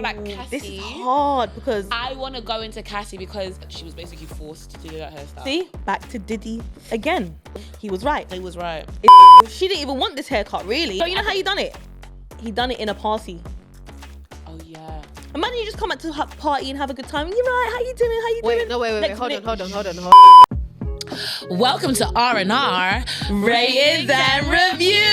like Cassie. This is hard because I want to go into Cassie because she was basically forced to do that hairstyle. see, back to Diddy again. He was right. He was right. She didn't even want this haircut, really. So you know how he done it? He done it in a party. Oh yeah. Imagine you just come out to a party and have a good time. You're right. How you doing? How you doing? Wait. Hold on. Welcome to R&R Ratings and Reviews.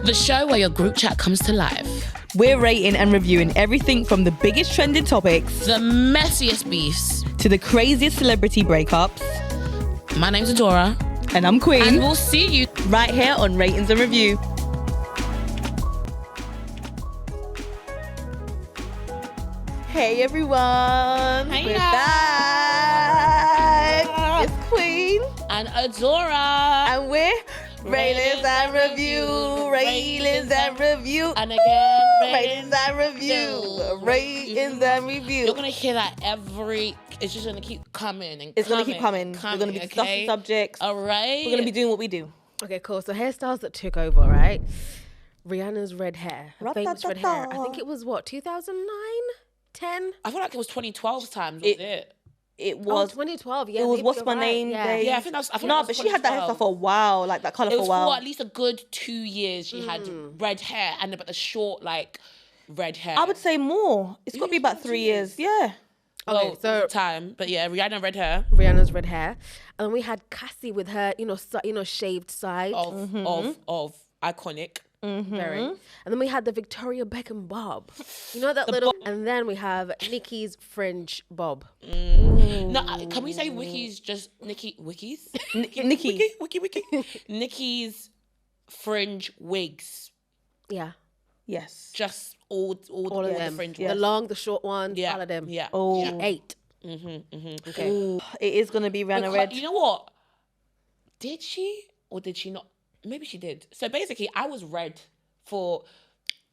The show where your group chat comes to life. We're rating and reviewing everything from the biggest trending topics The messiest beefs. to the craziest celebrity breakups. My name's Adora. And I'm Queen. And we'll see you Right here on Ratings and Review. Hey everyone. Hey We're now. back. It's Queen. and Adora. And we're Ratings and Review. Ratings and Review. And again, Ratings and Review. Ratings and Review. You're gonna hear that it's just gonna keep coming and It's going to keep coming. We're going to be discussing subjects. All right. We're going to be doing what we do. Okay, cool. So hairstyles that took over, right? Rihanna's red hair. Her famous red hair. I think it was what, 2009? 10? I feel like it was 2012's time, was it? It was 2012. Yeah, it was maybe what's you're my right. name? Yeah. days. Yeah, I think that was. No, but she had that hairstyle for a while, like that colour It for was a while. for at least a good 2 years. She had red hair but the short like red hair. I would say more. It's got to be about 3 years. Yeah. well, Okay, so time, but yeah, Rihanna red hair Rihanna's red hair, and we had Cassie with her, shaved side. of iconic. Very. And then we had the Victoria Beckham bob. You know that little. And then we have Nicki's fringe bob. No, can we say Wiki's just Wiki? Nicki's fringe wigs. Yeah, Yes. Just all of the them. fringe The wigs. long, the short ones. Yeah, All of them. yeah. Oh. She ate. Okay. Ooh, it is going to be Rihanna red. You know what? Did she or did she not? Maybe she did. So basically, I was red for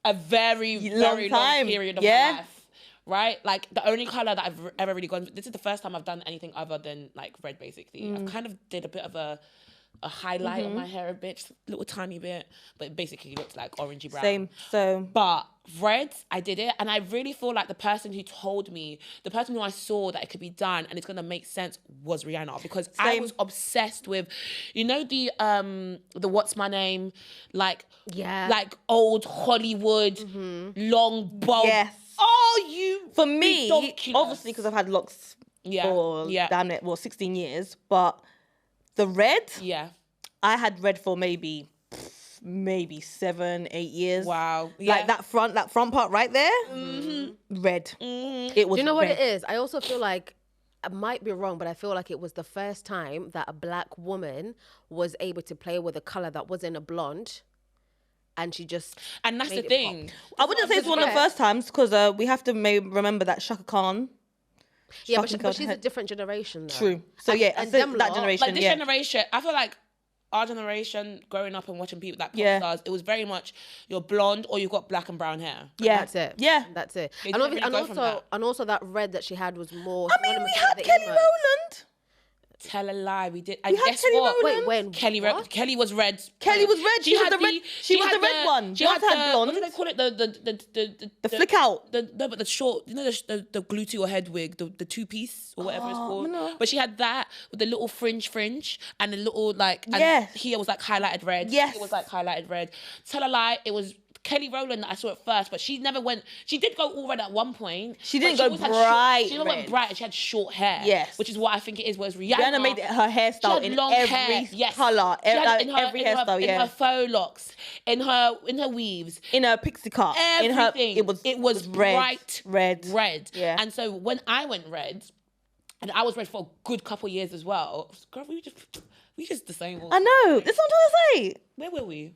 a very long period of my life. Right? Like the only colour that I've ever really gone. This is the first time I've done anything other than like red. Basically, I kind of did a bit of a highlight on my hair a bit, just a little tiny bit, but it basically looked like orangey brown. Same. So. But red, I did it, and I really feel like the person who told me, the person who I saw that it could be done and it's gonna make sense was Rihanna, because I was obsessed with, the What's My Name, like old Hollywood long bob. Yes. Oh, you For me, ridiculous. obviously, because I've had locks for damn it, 16 years, but the red, I had red for maybe 7, 8 years. Wow. Like that front part right there, red. It was. Do you know what red. it is? I also feel like, I might be wrong, but I feel like it was the first time that a black woman was able to play with a color that wasn't a blonde. And she just And that's the made it thing. I wouldn't say it's one of the first times, because we have to remember that Shaka Khan. Yeah, but she's a different generation though. True. So yeah, and so them that lot, generation. Like this yeah. generation, I feel like our generation, growing up and watching people like pop Yeah. stars, it was very much you're blonde or you've got black and brown hair. Yeah. That's it. Yeah. That's it. They And, didn't really go from that. also that red that she had was more. I mean, we synonymous had with the Kelly emo. Rowland. Tell a lie, we did. And had guess Kelly what? Rowland. Wait, when? Kelly What? Kelly was red. Kelly was red. She was had the red. She was the red one. She Once had had the, blonde. what do they call it? The flick out. No, but the short, the glue to your head wig, the two piece or whatever it's called. no. But she had that with the little fringe and the little like. And Yes. here was like highlighted red. Yes. It was like highlighted red. Tell a lie, it was Kelly Rowland that I saw it first, but she never went. She did go all red at one point. She but didn't go always had bright She didn't went red. bright, and she had short hair. Yes. Which is what I think it is. Whereas Rihanna made her hairstyle she had in long every hair. colour, She had every hairstyle. in her faux locks, in her weaves, in her pixie cut, everything. it was bright red. Yeah. And so when I went red, and I was red for a good couple of years as well. Girl, we just the same. I know. That's what I'm trying to say. Where were we?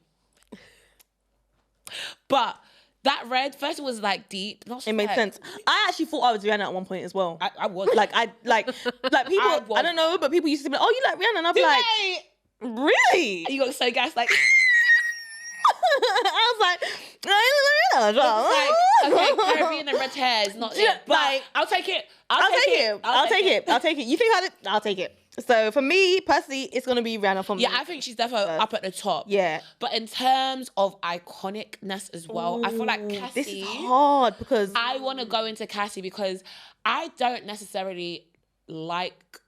But that red first was like deep. It made sense. I actually thought I was Rihanna at one point as well. I was like people. I don't know, but people used to be like, "Oh, you like Rihanna?" And I'd be like, "Really?" You got so gas like. I was like, "I ain't Rihanna." Like, okay, Caribbean and red hair is not it. But Like, I'll take it. I'll take it. You think I'll take it? So for me, personally, it's going to be Rihanna for me. Yeah, I think she's definitely up at the top. Yeah. But in terms of iconicness as well, I feel like Cassie... This is hard because... I want to go into Cassie because I don't necessarily like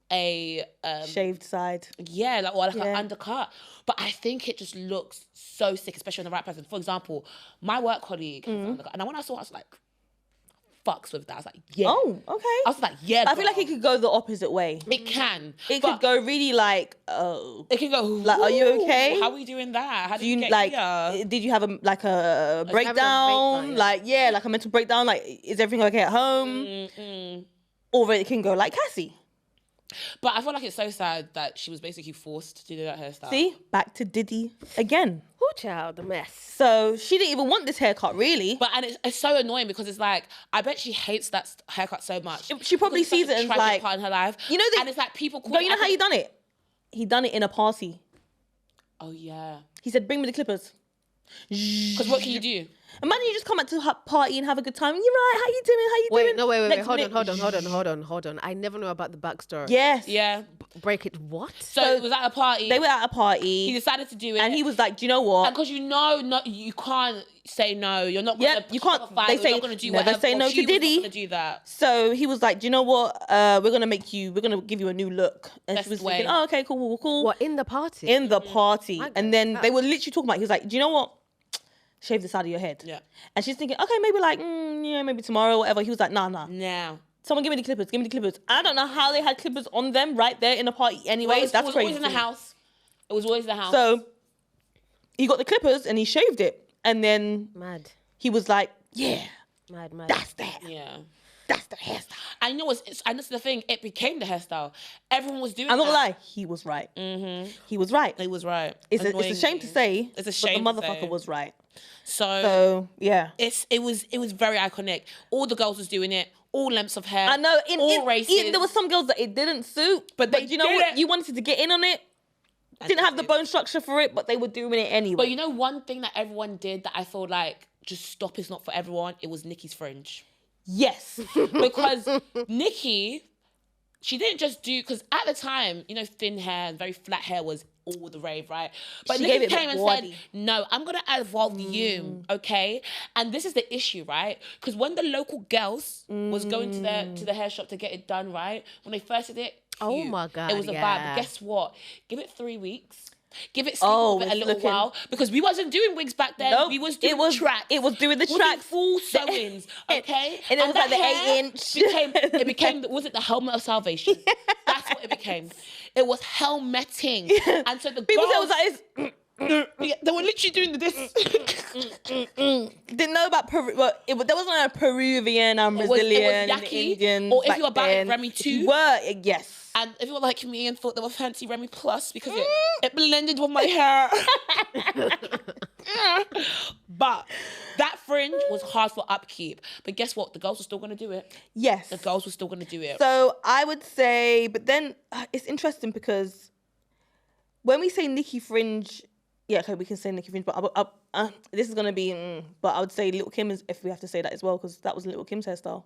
a... shaved side. Yeah, like, or like an undercut. But I think it just looks so sick, especially on the right person. For example, my work colleague, and when I saw it, I was like... fucks with that. I was like, yeah. Oh, okay. I was like, yeah. I feel like it could go the opposite way. It can. It could go really like, oh. It can go, like, are you okay? How are we doing that? How did you get here? Did you have a breakdown? Like, yeah, like a mental breakdown? Like, is everything okay at home? Or it can go like Cassie. But I feel like it's so sad that she was basically forced to do that hairstyle. See? Back to Diddy again. Oh, child, the mess. So she didn't even want this haircut, really. But and it's so annoying because it's like, I bet she hates that haircut so much. She probably sees it as like... part in her life. You know, and it's like people call you know how he done it? He done it in a party. Oh, yeah. He said, bring me the clippers. Because what can you do? Imagine you just come out to a party and have a good time. You're right. How you doing? How you doing? Wait. Hold on. I never know about the backstory. Yes. Yeah. Break it. What? So it was at a party. They were at a party. He decided to do it. And he was like, do you know what? Because you can't say no. You're not going to... you can't. They say, gonna do never say no to Diddy. Not do that. So he was like, do you know what? We're going to give you a new look. And she was thinking, oh, okay, cool. What, in the party? In the party. And then they were literally talking about, he was like, do you know what? Shave the side of your head. Yeah. And she's thinking, okay, maybe like, maybe tomorrow or whatever. He was like, nah. Now. Someone give me the clippers. I don't know how they had clippers on them right there in the party anyway. Well, that's crazy. It was always in the house. So he got the clippers and he shaved it. And then mad. He was like, yeah. Mad. That's that. Yeah. That's the hairstyle. And you know what's... And this is the thing. It became the hairstyle. Everyone was doing it. I'm not gonna lie. He was right. Mm-hmm. He was right. He was right. It's a shame to say. It's a shame but the motherfucker was right. So yeah. It was very iconic. All the girls was doing it. All lengths of hair. I know. All races. Even there were some girls that it didn't suit. But you know what? You wanted to get in on it. Didn't have the bone structure for it, but they were doing it anyway. But you know one thing that everyone did that I feel like just stop is not for everyone? It was Nicki's fringe. Yes. Because Nicki, she didn't just do... Because at the time, you know, thin hair and very flat hair was all the rave, right? But Nicki came and said, no, I'm going to add volume, okay? And this is the issue, right? Because when the local girls was going to the hair shop to get it done, right? When they first did it, oh my God, it was a vibe. But guess what? Give it 3 weeks. Give it a little while. Because we wasn't doing wigs back then. Nope. We was doing tracks. It was doing the tracks. Full sewings, okay? And it was like the 8-inch. It became, was it the helmet of salvation? That's what it became. It was helmeting. And so the people girls... said it was like, they were literally doing this. Didn't know about Peru. Well, there wasn't a Peruvian, Brazilian, it was Yaki, Indian. Or if you were buying Remy 2. You were, yes. And if you were like me and thought they were fancy Remy Plus because it blended with my hair. But that fringe was hard for upkeep. But guess what? The girls were still going to do it. Yes. The girls were still going to do it. So I would say, but then it's interesting because when we say Nicki fringe, yeah, okay, we can say Nicki fringe, but this is going to be, but I would say Little Kim is, if we have to say that as well, because that was Little Kim's hairstyle.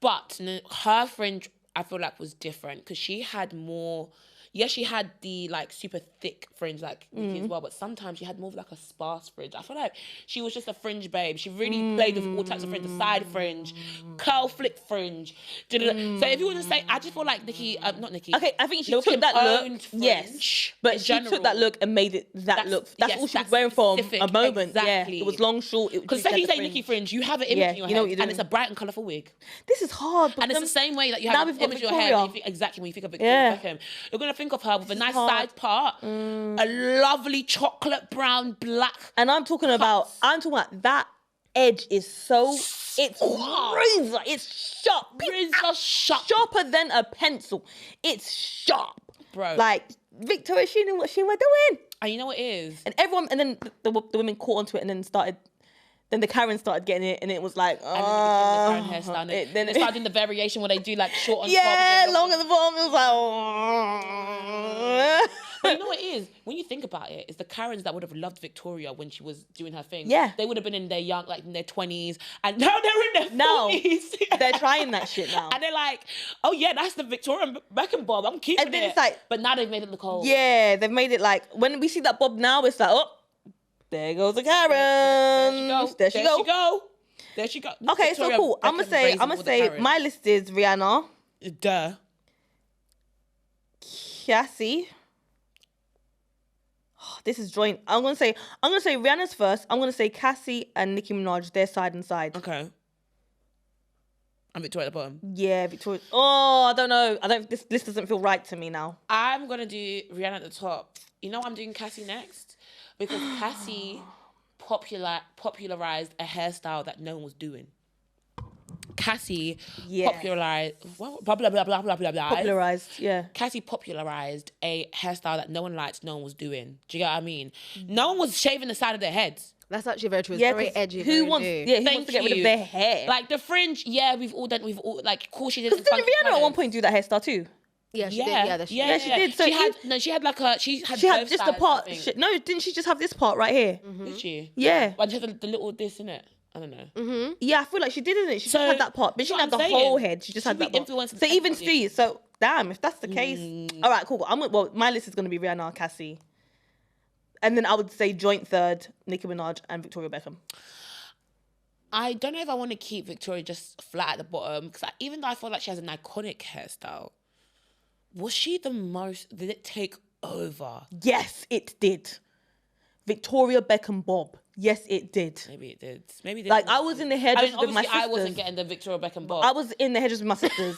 But her fringe, I feel like, was different because she had more... Yes, she had the like super thick fringe like Nicki as well, but sometimes she had more of like a sparse fringe. I feel like she was just a fringe babe. She really played with all types of fringe, the side fringe, curl flick fringe. So if you want to say, I just feel like Nicki, not Nicki. Okay, I think she took that look, yes, but she took that look and made it that look. That's all she was wearing for a moment. Exactly. Yeah, it was long, short. Because if you say Nicki fringe, you have an image in your head, and it's a bright and colourful wig. This is hard. And it's the same way that you have an image in your head. Exactly, when you think of Victoria Beckham, you're going to think of her with a nice side part, a lovely chocolate brown black. And I'm talking about that edge is so, it's razor, it's sharp. Razor sharp. Sharper than a pencil. It's sharp. Bro. Like, Victoria, she knew what she was doing. And you know what it is? And everyone, and then the women caught onto it and then the Karen started getting it, and it was like, and then it became the Karen hairstyle. Then they started doing the variation where they do like short on top. Yeah, long at the bottom. It was like, But you know what it is? When you think about it, it's the Karens that would have loved Victoria when she was doing her thing. Yeah. They would have been in their young, like in their 20s, and now they're in their 40s. They're trying that shit now. And they're like, oh yeah, that's the Victoria Beckham bob. I'm keeping And then it. it's like, but now they've made it look old. Yeah, they've made it like, when we see that bob now, it's like, oh, there goes the Karen. There she go. There she go. Okay, so cool. I'm gonna say my list is Rihanna. Duh. Cassie. Oh, this is joint. I'm gonna say Rihanna's first. I'm gonna say Cassie and Nicki Minaj. They're side and side. Okay. And Victoria at the bottom. Yeah, Victoria. Oh, I don't know. This list doesn't feel right to me now. I'm gonna do Rihanna at the top. You know I'm doing Cassie next because Cassie popularized a hairstyle that no one was doing. Cassie popularized blah blah blah blah blah blah blah. Popularized, yeah. Cassie popularized a hairstyle that no one liked, no one was doing. Do you get what I mean? No one was shaving the side of their heads. That's actually very true. It's Yeah, very edgy. who wants to get rid of their hair? Like the fringe, yeah, we've all like cool. She did. Because didn't Rihanna at one point do that hairstyle too? Yeah, she did. Yeah, she did. So she had just a part. Didn't she just have this part right here? Did she? Yeah. But she had the little this in it. I don't know. Mm-hmm. Yeah, I feel like she did, didn't it? She just had that part, but she didn't have the whole head. She just had that part. So even Steve. So damn, if that's the case, all right, cool. My list is gonna be Rihanna, Cassie, and then I would say joint third, Nicki Minaj and Victoria Beckham. I don't know if I want to keep Victoria just flat at the bottom because even though I feel like she has an iconic hairstyle, was she the most? Did it take over? Yes, it did. Victoria Beckham bob. Yes, it did. Maybe it did. Maybe it did. Like I was in the hedges with my sisters. I wasn't getting the Victoria Beckham bob. I was in the hedges with my sisters,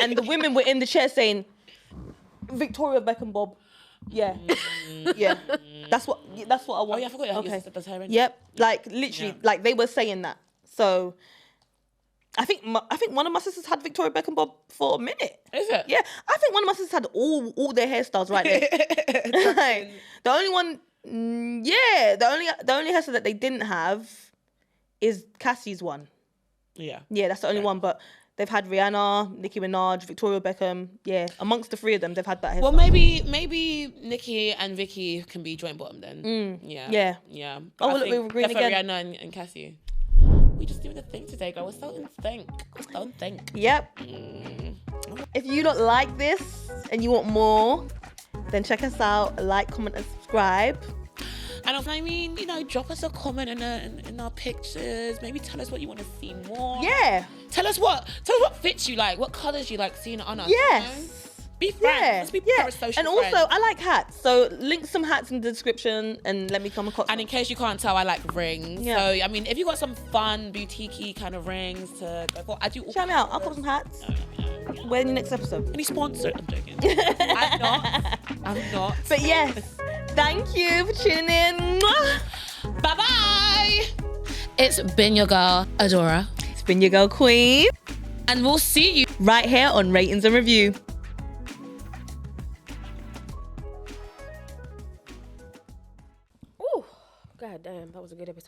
and the women were in the chair saying, "Victoria Beckham bob." Yeah, yeah. That's what I want. Oh yeah, I forgot your sister does hair. Yep. Like literally, like they were saying that. So I think one of my sisters had Victoria Beckham bob for a minute. Is it? Yeah, I think one of my sisters had all their hairstyles right there. Like, the only one. The only hairstyle that they didn't have is Cassie's one. Yeah. Yeah, that's the only one. But they've had Rihanna, Nicki Minaj, Victoria Beckham. Yeah, amongst the three of them, they've had that hairstyle. Well, maybe Nicki and Vicky can be joint bottom then. Yeah. Oh, look, we're agreeing again. Rihanna and Cassie. We just doing the thing today, girl. We're so in sync. Yep. If you don't like this and you want more, then check us out, like, comment, and subscribe. And I mean, drop us a comment in our pictures. Maybe tell us what you want to see more. Yeah. Tell us what fits you like, what colours you like seeing on us. Yes. Be friends. Let's be parasocial And also, friends. I like hats. So link some hats in the description and let me come across. And in case you can't tell, I like rings. Yeah. So, I mean, if you got some fun, boutique-y kind of rings to go for, I do all shout me out. I'll put some hats. When in the next episode? Any sponsor? I'm joking. I'm not. But yes, thank you for tuning in. Bye-bye. It's been your girl, Adora. It's been your girl, Queen. And we'll see you right here on Ratings and Review. God damn, that was a good episode.